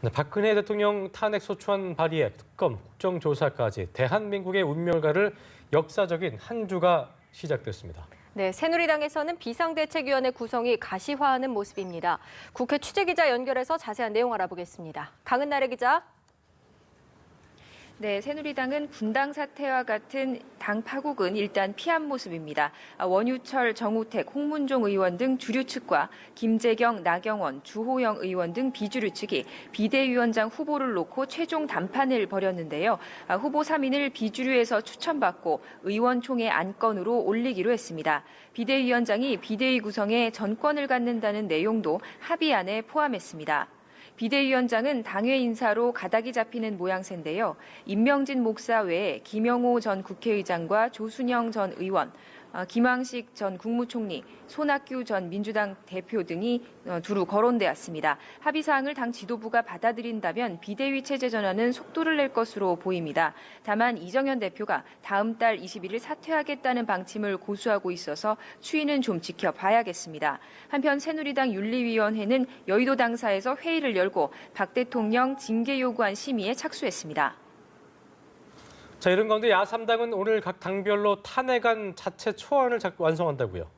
네, 박근혜 대통령 탄핵 소추안 발의에 특검, 국정조사까지 대한민국의 운명가를 역사적인 한 주가 시작됐습니다. 네, 새누리당에서는 비상대책위원회 구성이 가시화하는 모습입니다. 국회 취재기자 연결해서 자세한 내용 알아보겠습니다. 강은나래 기자. 네, 새누리당은 분당 사태와 같은 당 파국은 일단 피한 모습입니다. 원유철, 정우택, 홍문종 의원 등 주류 측과 김재경, 나경원, 주호영 의원 등 비주류 측이 비대위원장 후보를 놓고 최종 담판을 벌였는데요. 후보 3인을 비주류에서 추천받고 의원총회 안건으로 올리기로 했습니다. 비대위원장이 비대위 구성에 전권을 갖는다는 내용도 합의안에 포함했습니다. 비대위원장은 당회 인사로 가닥이 잡히는 모양새인데요. 임명진 목사 외에 김영호 전 국회의장과 조순영 전 의원, 김황식 전 국무총리, 손학규 전 민주당 대표 등이 두루 거론되었습니다. 합의사항을 당 지도부가 받아들인다면 비대위 체제 전환은 속도를 낼 것으로 보입니다. 다만 이정현 대표가 다음 달 21일 사퇴하겠다는 방침을 고수하고 있어서 추이는 좀 지켜봐야겠습니다. 한편 새누리당 윤리위원회는 여의도 당사에서 회의를 열고 박 대통령 징계 요구안 심의에 착수했습니다. 자, 이런 가운데 야3당은 오늘 각 당별로 탄핵안 자체 초안을 완성한다고요?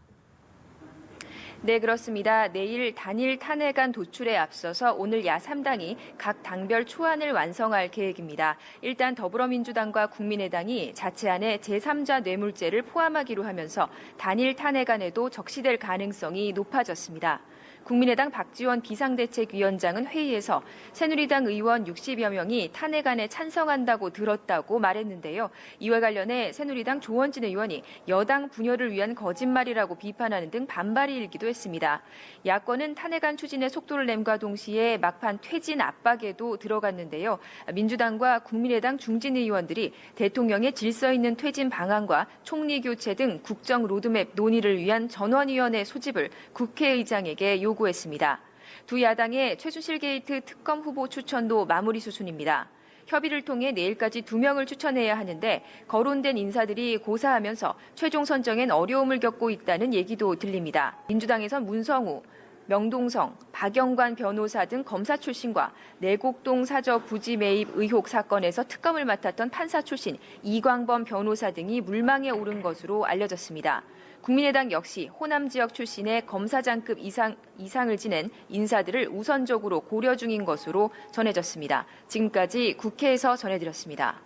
네, 그렇습니다. 내일 단일 탄핵안 도출에 앞서서 오늘 야3당이 각 당별 초안을 완성할 계획입니다. 일단 더불어민주당과 국민의당이 자체안에 제3자 뇌물죄를 포함하기로 하면서 단일 탄핵안에도 적시될 가능성이 높아졌습니다. 국민의당 박지원 비상대책위원장은 회의에서 새누리당 의원 60여 명이 탄핵안에 찬성한다고 들었다고 말했는데요. 이와 관련해 새누리당 조원진 의원이 여당 분열을 위한 거짓말이라고 비판하는 등 반발이 일기도 했습니다. 야권은 탄핵안 추진에 속도를 냄과 동시에 막판 퇴진 압박에도 들어갔는데요. 민주당과 국민의당 중진 의원들이 대통령의 질서 있는 퇴진 방안과 총리 교체 등 국정 로드맵 논의를 위한 전원위원회 소집을 국회의장에게 요구했습니다. 두 야당의 최순실 게이트 특검 후보 추천도 마무리 수순입니다. 협의를 통해 내일까지 2명을 추천해야 하는데 거론된 인사들이 고사하면서 최종 선정엔 어려움을 겪고 있다는 얘기도 들립니다. 민주당에선 문성우, 명동성, 박영관 변호사 등 검사 출신과 내곡동 사저 부지 매입 의혹 사건에서 특검을 맡았던 판사 출신 이광범 변호사 등이 물망에 오른 것으로 알려졌습니다. 국민의당 역시 호남 지역 출신의 검사장급 이상을 지낸 인사들을 우선적으로 고려 중인 것으로 전해졌습니다. 지금까지 국회에서 전해드렸습니다.